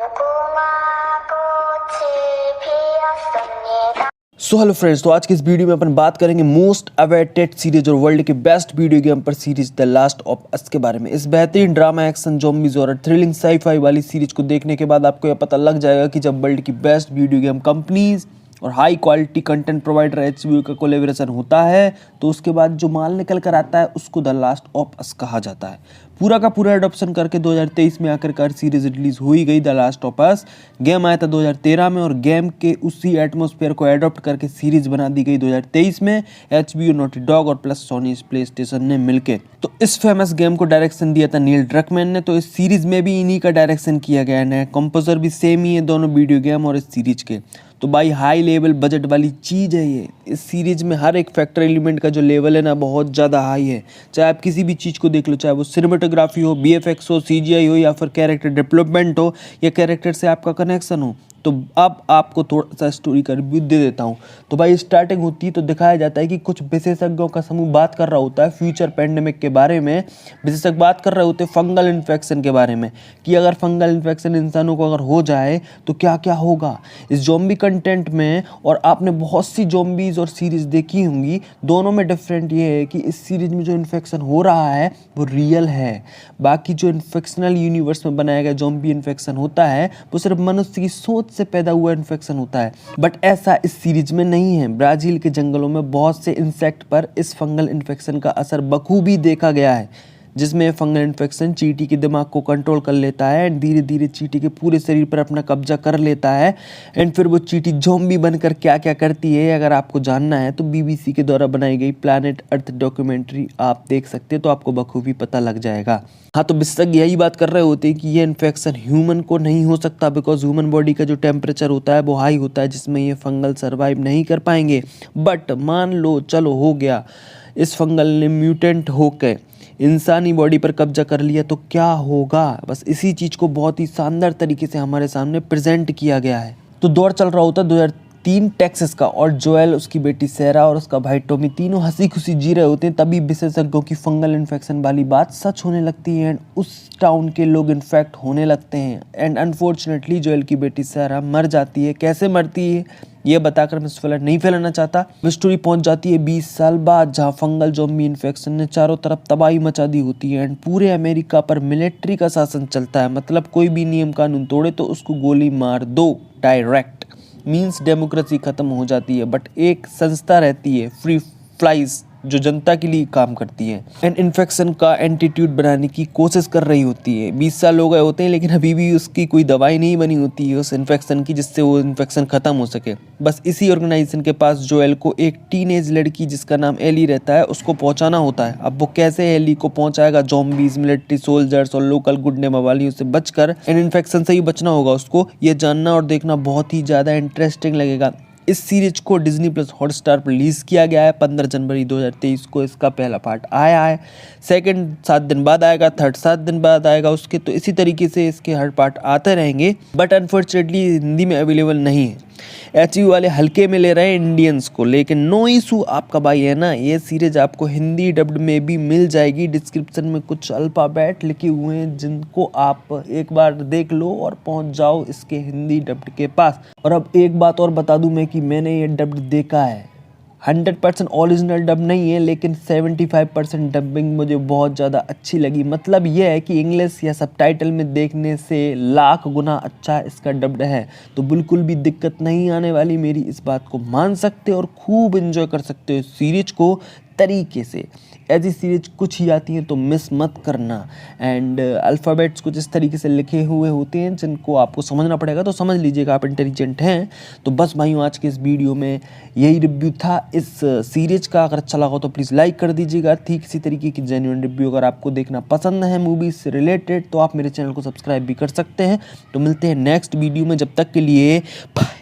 So hello friends, तो आज की इस वीडियो में अपन बात करेंगे मोस्ट अवेटेड सीरीज और वर्ल्ड के बेस्ट वीडियो गेम पर series the last of us के बारे में। इस बेहतरीन ड्रामा, एक्शन, ज़ॉम्बीज और थ्रिलिंग साई-फाई वाली सीरीज को देखने के बाद आपको यह पता लग जाएगा कि जब वर्ल्ड की बेस्ट वीडियो गेम कंपनीज और high quality content provider HBO का कोलेबोरेशन होता है तो उसके बाद जो माल निकल कर आता है उसको द लास्ट ऑफ अस कहा जाता है। पूरा का पूरा एडॉप्शन करके 2023 में आखिरकार सीरीज रिलीज हो ही गई the last of us. Game आया था 2013 में और गेम के उसी एटमॉस्फेयर को एडॉप्ट करके सीरीज बना दी गई 2023 में HBO, नॉटी डॉग और प्लस सोनी प्लेस्टेशन ने मिलके। तो इस फेमस गेम को डायरेक्शन दिया था नील ड्रकमैन ने, तो इस सीरीज में भी इन्हीं का डायरेक्शन किया गया है। कंपोजर भी सेम ही है दोनों वीडियो गेम और इस सीरीज के। तो भाई हाई लेवल बजट वाली चीज़ है ये। इस सीरीज में हर एक फैक्टर एलिमेंट का जो लेवल है ना बहुत ज़्यादा हाई है। चाहे आप किसी भी चीज़ को देख लो, चाहे वो सिनेमेटोग्राफी हो, BFX हो, CGI हो या फिर कैरेक्टर डेवलपमेंट हो या कैरेक्टर से आपका कनेक्शन हो। तो अब आपको थोड़ा सा स्टोरी का रिव्यू दे देता हूँ। तो भाई स्टार्टिंग होती है तो दिखाया जाता है कि कुछ विशेषज्ञों का समूह बात कर रहा होता है फ्यूचर पैंडेमिक के बारे में। विशेषज्ञ बात कर रहे होते हैं फंगल इन्फेक्शन के बारे में कि अगर फंगल इन्फेक्शन इंसानों को अगर हो जाए तो क्या क्या होगा इस ज़ॉम्बी कंटेंट में। और आपने बहुत सी ज़ॉम्बीज़ और सीरीज़ देखी होंगी, दोनों में डिफरेंट ये है कि इस सीरीज़ में जो इन्फेक्शन हो रहा है वो रियल है। बाकी जो इन्फेक्शनल यूनिवर्स में बनाया गया ज़ॉम्बी इन्फेक्शन होता है वो सिर्फ मनुष्य की सोच से पैदा हुआ इन्फेक्शन होता है। बट ऐसा इस सीरीज में नहीं है। ब्राज़ील के जंगलों में बहुत से इंसेक्ट पर इस फंगल इन्फेक्शन का असर बखूबी देखा गया है, जिसमें फंगल इन्फेक्शन चींटी के दिमाग को कंट्रोल कर लेता है एंड धीरे धीरे चींटी के पूरे शरीर पर अपना कब्जा कर लेता है। एंड फिर वो चींटी ज़ॉम्बी बनकर क्या क्या करती है अगर आपको जानना है तो BBC के द्वारा बनाई गई प्लैनेट अर्थ डॉक्यूमेंट्री आप देख सकते हैं, तो आपको बखूबी पता लग जाएगा। हाँ, तो विशेषज्ञ यही बात कर रहे होते हैं कि ये इन्फेक्शन ह्यूमन को नहीं हो सकता बिकॉज ह्यूमन बॉडी का जो टेम्परेचर होता है वो हाई होता है, जिसमें ये फंगल सर्वाइव नहीं कर पाएंगे। बट मान लो चलो हो गया, इस फंगल ने म्यूटेंट होकर इंसानी बॉडी पर कब्जा कर लिया तो क्या होगा। बस इसी चीज़ को बहुत ही शानदार तरीके से हमारे सामने प्रेजेंट किया गया है। तो दौर चल रहा होता 2003 टेक्सास का और जोएल, उसकी बेटी सेरा और उसका भाई टॉमी तीनों हंसी खुशी जी रहे होते हैं। तभी विशेषज्ञों की फंगल इन्फेक्शन वाली बात सच होने लगती है एंड उस टाउन के लोग इन्फेक्ट होने लगते हैं। एंड अनफॉर्चुनेटली जोएल की बेटी सेरा मर जाती है। कैसे मरती है ये बताकर मैं स्पॉइलर नहीं फैलाना चाहता। स्टोरी पहुंच जाती है 20 साल बाद, जहां फंगल ज़ॉम्बी इन्फेक्शन ने चारों तरफ तबाही मचा दी होती है एंड पूरे अमेरिका पर मिलिट्री का शासन चलता है। मतलब कोई भी नियम कानून तोड़े तो उसको गोली मार दो डायरेक्ट। मीन्स डेमोक्रेसी खत्म हो जाती है। बट एक संस्था रहती है फ्री फ्लाइज जो जनता के लिए काम करती है एंड इन्फेक्शन का एंटीट्यूड बनाने की कोशिश कर रही होती है। 20 साल हो गए होते हैं लेकिन अभी भी उसकी कोई दवाई नहीं बनी होती है उस इन्फेक्शन की जिससे वो इन्फेक्शन खत्म हो सके। बस इसी ऑर्गेनाइजेशन के पास जोएल को एक टीनेज लड़की जिसका नाम एली रहता है उसको पहुंचाना होता है। अब वो कैसे एली को पहुंचाएगा, ज़ॉम्बीज, मिलिट्री सोल्जर्स और लोकल गुंडे मवालियों से बचकर एंड इन्फेक्शन से ही बचना होगा उसको। ये जानना और देखना बहुत ही ज़्यादा इंटरेस्टिंग लगेगा। इस सीरीज को डिज्नी प्लस हॉटस्टार पर रिलीज़ किया गया है 15 जनवरी 2023 को। इसका पहला पार्ट आया है, सेकंड 7 दिन बाद आएगा, थर्ड 7 दिन बाद आएगा उसके। तो इसी तरीके से इसके हर पार्ट आते रहेंगे। बट अनफॉर्चुनेटली हिंदी में अवेलेबल नहीं है। HBO वाले हल्के में ले रहे हैं इंडियंस को, लेकिन नो इशू, आपका भाई है ना, ये सीरीज आपको हिंदी डब्ड में भी मिल जाएगी। डिस्क्रिप्शन में कुछ अल्फ़ाबेट लिखे हुए हैं जिनको आप एक बार देख लो और पहुंच जाओ इसके हिंदी डब्ड के पास। और अब एक बात और बता दूं मैं कि मैंने ये डब्ड देखा है। 100% ओरिजिनल डब नहीं है लेकिन 75% डबिंग मुझे बहुत ज़्यादा अच्छी लगी। मतलब ये है कि इंग्लिश या सबटाइटल में देखने से लाख गुना अच्छा इसका डब्ड है। तो बिल्कुल भी दिक्कत नहीं आने वाली, मेरी इस बात को मान सकते हो और खूब एंजॉय कर सकते हो सीरीज को तरीके से। ऐसी सीरीज कुछ ही आती हैं तो मिस मत करना। एंड अल्फ़ाबेट्स कुछ इस तरीके से लिखे हुए होते हैं जिनको आपको समझना पड़ेगा, तो समझ लीजिएगा, आप इंटेलिजेंट हैं। तो बस भाइयों, आज के इस वीडियो में यही रिव्यू था इस सीरीज का। अगर अच्छा लगा तो प्लीज़ लाइक कर दीजिएगा। ठीक इसी तरीके की जेन्युइन रिव्यू अगर आपको देखना पसंद है मूवीज से रिलेटेड तो आप मेरे चैनल को सब्सक्राइब भी कर सकते हैं। तो मिलते हैं नेक्स्ट वीडियो में, जब तक के लिए बाय।